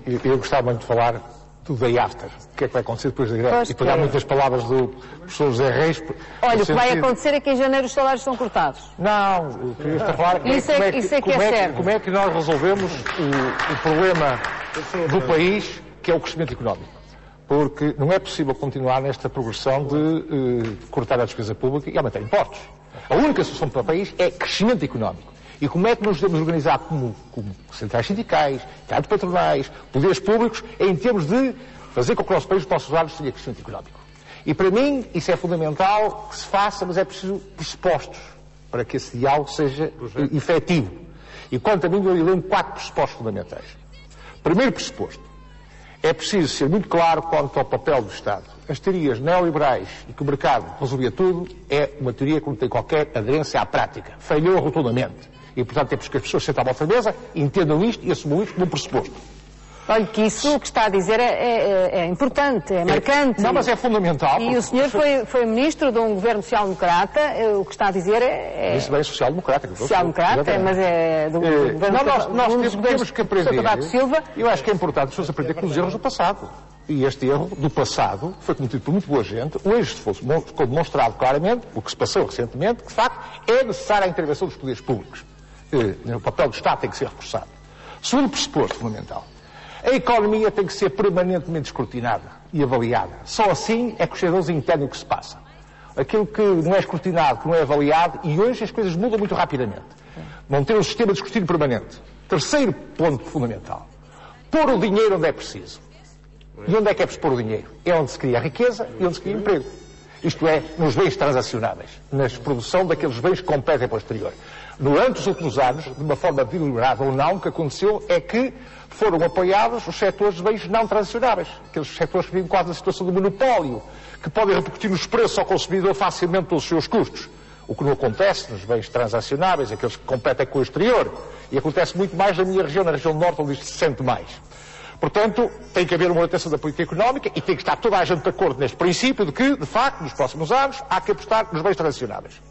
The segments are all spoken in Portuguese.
Eu gostava muito de falar do day after. O que é que vai acontecer depois da greve? E pegar muitas palavras do professor José Reis. Olha, o que vai acontecer é que em janeiro os salários são cortados. Não, eu queria falar como é que nós resolvemos o problema do país, que é o crescimento económico. Porque não é possível continuar nesta progressão de cortar a despesa pública e aumentar impostos. A única solução para o país é crescimento económico. E como é que nos devemos organizar como centrais sindicais, entidades patronais, poderes públicos, em termos de fazer com que o nosso país, os nossos usuários, tenha crescimento económico. E para mim, isso é fundamental que se faça, mas é preciso pressupostos para que esse diálogo seja efetivo. E quanto a mim, eu elenco 4 pressupostos fundamentais. Primeiro pressuposto. É preciso ser muito claro quanto ao papel do Estado. As teorias neoliberais e que o mercado resolvia tudo é uma teoria que não tem qualquer aderência à prática. Falhou rotundamente. E, portanto, temos que as pessoas sentam à vossa mesa, entendam isto e assumam isto como um pressuposto. Olha, que isso o que está a dizer é importante, é marcante. Não, mas é fundamental. E o senhor foi ministro de um governo social-democrata, o que está a dizer é... Isso bem social-democrata. Social-democrata, mas é do governo... Nós temos que aprender. Eu acho que é importante as pessoas aprender com os erros do passado. E este erro do passado foi cometido por muito boa gente. O êxito ficou demonstrado claramente, o que se passou recentemente, que de facto é necessária a intervenção dos poderes públicos. O papel do Estado tem que ser reforçado. Segundo pressuposto fundamental. A economia tem que ser permanentemente escrutinada e avaliada. Só assim é que os cidadãos entendem o que se passa. Aquilo que não é escrutinado, que não é avaliado, e hoje as coisas mudam muito rapidamente. Vão ter um sistema de escrutínio permanente. Terceiro ponto fundamental. Pôr o dinheiro onde é preciso. E onde é que é preciso pôr o dinheiro? É onde se cria riqueza e onde se cria emprego. Isto é, nos bens transacionáveis. Na produção daqueles bens que competem para o exterior. Durante os últimos anos, de uma forma deliberada ou não, o que aconteceu é que foram apoiados os setores de bens não transacionáveis. Aqueles setores que vivem quase na situação de monopólio, que podem repercutir nos preços ao consumidor facilmente pelos seus custos. O que não acontece nos bens transacionáveis, aqueles que competem com o exterior. E acontece muito mais na minha região, na região norte, onde isto se sente mais. Portanto, tem que haver uma orientação da política económica e tem que estar toda a gente de acordo neste princípio de que, de facto, nos próximos anos, há que apostar nos bens transacionáveis.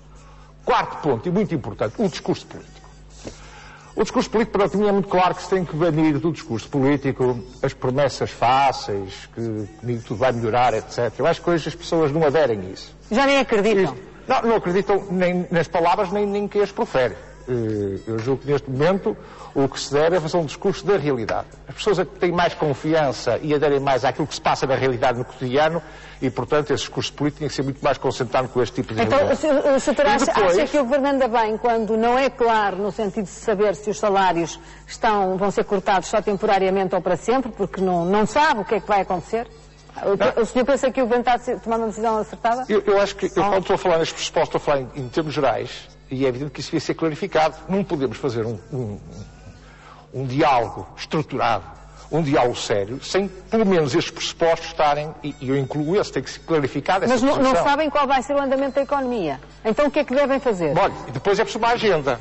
Quarto ponto, e muito importante, o discurso político. O discurso político, para mim, é muito claro que se tem que banir do discurso político as promessas fáceis, que tudo vai melhorar, etc. Eu acho que hoje as pessoas não aderem a isso. Já nem acreditam? Não acreditam nem nas palavras, nem que as proferem. Eu julgo que neste momento o que se deve é fazer um discurso da realidade. As pessoas têm mais confiança e aderem mais àquilo que se passa na realidade no cotidiano e, portanto, esse discurso político tem que ser muito mais concentrado com este tipo de realidade. Então, o senhor acha que o Governo anda bem quando não é claro no sentido de saber se os salários vão ser cortados só temporariamente ou para sempre, porque não sabe o que é que vai acontecer? O senhor pensa que o Governo está a tomar uma decisão acertada? Eu acho que, quando estou a falar neste pressuposto, estou a falar em termos gerais, e é evidente que isso devia ser clarificado. Não podemos fazer um diálogo estruturado, um diálogo sério, sem pelo menos estes pressupostos estarem, e eu incluo esse, tem que ser clarificado essa posição. Mas não sabem qual vai ser o andamento da economia. Então o que é que devem fazer? Olha, e depois é preciso uma agenda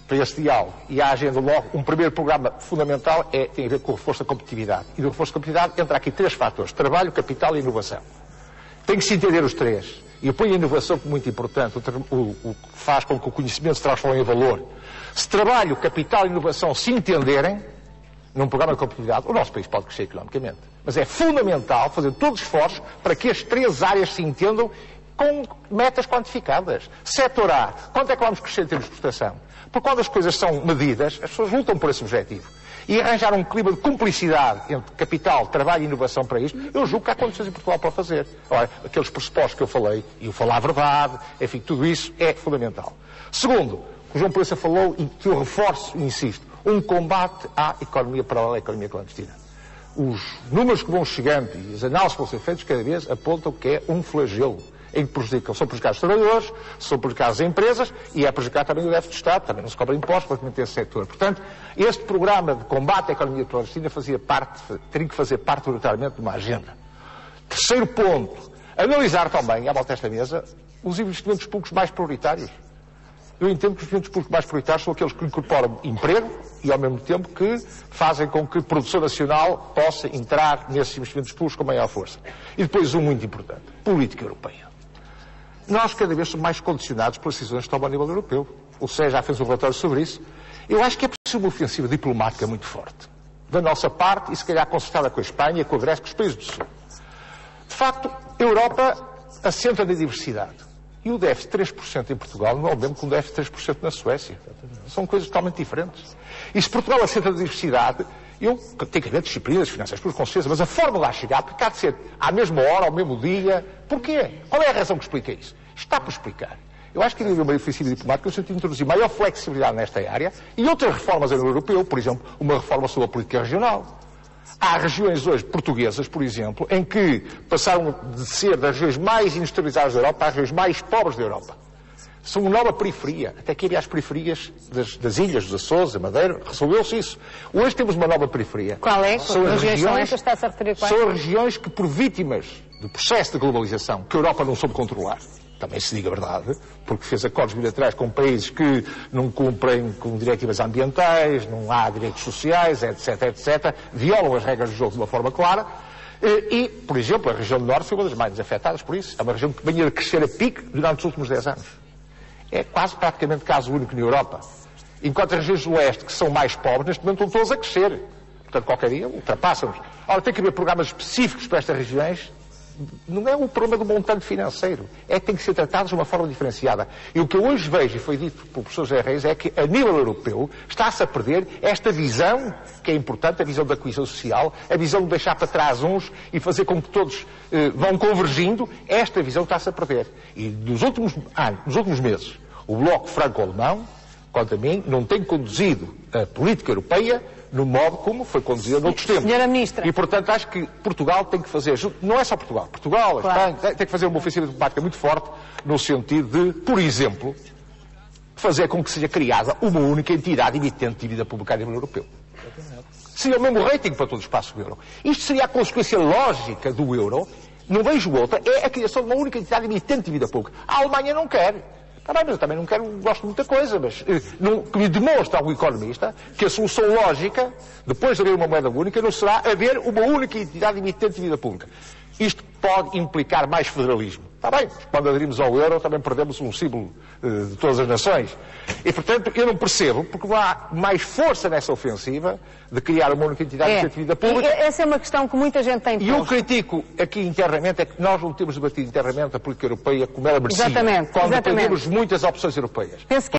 para esse diálogo. E a agenda, logo, um primeiro programa fundamental tem a ver com o reforço da competitividade. E do reforço da competitividade entra aqui 3 fatores: trabalho, capital e inovação. Tem que se entender os 3. E eu ponho a inovação como muito importante, o que faz com que o conhecimento se transforme em valor. Se trabalho, capital e inovação se entenderem, num programa de competitividade, o nosso país pode crescer economicamente. Mas é fundamental fazer todos os esforços para que as 3 áreas se entendam com metas quantificadas. Setor A, quanto é que vamos crescer em termos de exportação? Porque quando as coisas são medidas, as pessoas lutam por esse objetivo. E arranjar um clima de cumplicidade entre capital, trabalho e inovação para isto, eu julgo que há condições em Portugal para fazer. Ora, aqueles pressupostos que eu falei, e eu falar a verdade, enfim, tudo isso é fundamental. Segundo, o João Polícia falou, e que eu reforço e insisto, um combate à economia paralela, à economia clandestina. Os números que vão chegando e as análises que vão ser feitas cada vez apontam que é um flagelo em que são prejudicados os trabalhadores, são prejudicadas as empresas e é prejudicar também o déficit do Estado, também não se cobra impostos para manter esse setor. Portanto, este programa de combate à economia clandestina teria que fazer parte prioritariamente de uma agenda. Terceiro ponto, analisar também, à volta desta mesa, os investimentos públicos mais prioritários. Eu entendo que os investimentos públicos mais prioritários são aqueles que incorporam emprego e, ao mesmo tempo, que fazem com que a produção nacional possa entrar nesses investimentos públicos com maior força. E depois, um muito importante, política europeia. Nós cada vez somos mais condicionados pelas decisões que tomam a nível europeu. O SES já fez um relatório sobre isso. Eu acho que é preciso uma ofensiva diplomática muito forte. da nossa parte e se calhar concertada com a Espanha, com a Grécia, com os países do Sul. De facto, a Europa assenta na diversidade. E o déficit de 3% em Portugal não é o mesmo que um déficit de 3% na Suécia. São coisas totalmente diferentes. E se Portugal assenta na diversidade, tem que haver disciplina das finanças públicas, com certeza, mas a forma lá chegar, porque há de ser à mesma hora, ao mesmo dia. Porquê? Qual é a razão que explica isso? Está por explicar. Eu acho que devia haver uma ofensiva diplomática no sentido de introduzir maior flexibilidade nesta área e outras reformas a nível europeu, por exemplo, uma reforma sobre a política regional. Há regiões hoje portuguesas, por exemplo, em que passaram de ser das regiões mais industrializadas da Europa às regiões mais pobres da Europa. São uma nova periferia. Até que havia as periferias das ilhas, dos Açores, da Madeira, resolveu-se isso. Hoje temos uma nova periferia. Qual é? São as regiões, está-se a referir quais? são as regiões que, por vítimas do processo de globalização, que a Europa não soube controlar, também se diga a verdade, porque fez acordos bilaterais com países que não cumprem com diretivas ambientais, não há direitos sociais, etc., etc., violam as regras do jogo de uma forma clara, e, por exemplo, a região do Norte foi uma das mais afetadas por isso. É uma região que venha a crescer a pique durante os últimos 10 anos. É quase praticamente caso único na Europa. Enquanto as regiões do Oeste, que são mais pobres, neste momento estão todas a crescer. Portanto, qualquer dia ultrapassam-nos. Ora, tem que haver programas específicos para estas regiões. Não é o problema do montante financeiro, é que tem que ser tratados de uma forma diferenciada. E o que eu hoje vejo, e foi dito pelo professor José Reis, é que a nível europeu está-se a perder esta visão, que é importante, a visão da coesão social, a visão de deixar para trás uns e fazer com que todos vão convergindo, esta visão está-se a perder. E nos últimos anos, nos últimos meses, o bloco franco-alemão, quanto a mim, não tem conduzido a política europeia no modo como foi conduzida noutros tempos. Senhora Ministra. E, portanto, acho que Portugal tem que fazer, não é só Portugal, Portugal, a Claro. Espanha, tem que fazer uma ofensiva diplomática muito forte no sentido de, por exemplo, fazer com que seja criada uma única entidade emitente de dívida pública a nível europeu. Seria o mesmo rating para todo o espaço do euro. Isto seria a consequência lógica do euro, não vejo outra, é a criação de uma única entidade emitente de dívida pública. A Alemanha não quer. Está bem, mas eu também não quero, gosto de muita coisa, mas que me demonstra algum economista que a solução lógica, depois de haver uma moeda única, não será haver uma única entidade emitente de dívida pública. Isto pode implicar mais federalismo. Está bem, quando aderimos ao euro também perdemos um símbolo de todas as nações. E, portanto, eu não percebo, porque não há mais força nessa ofensiva de criar uma única entidade de dívida pública. E essa é uma questão que muita gente tem posto. E eu critico aqui internamente, é que nós não temos debatido internamente a política europeia como ela merecia. Exatamente. Quando dependemos de muitas opções europeias. Penso que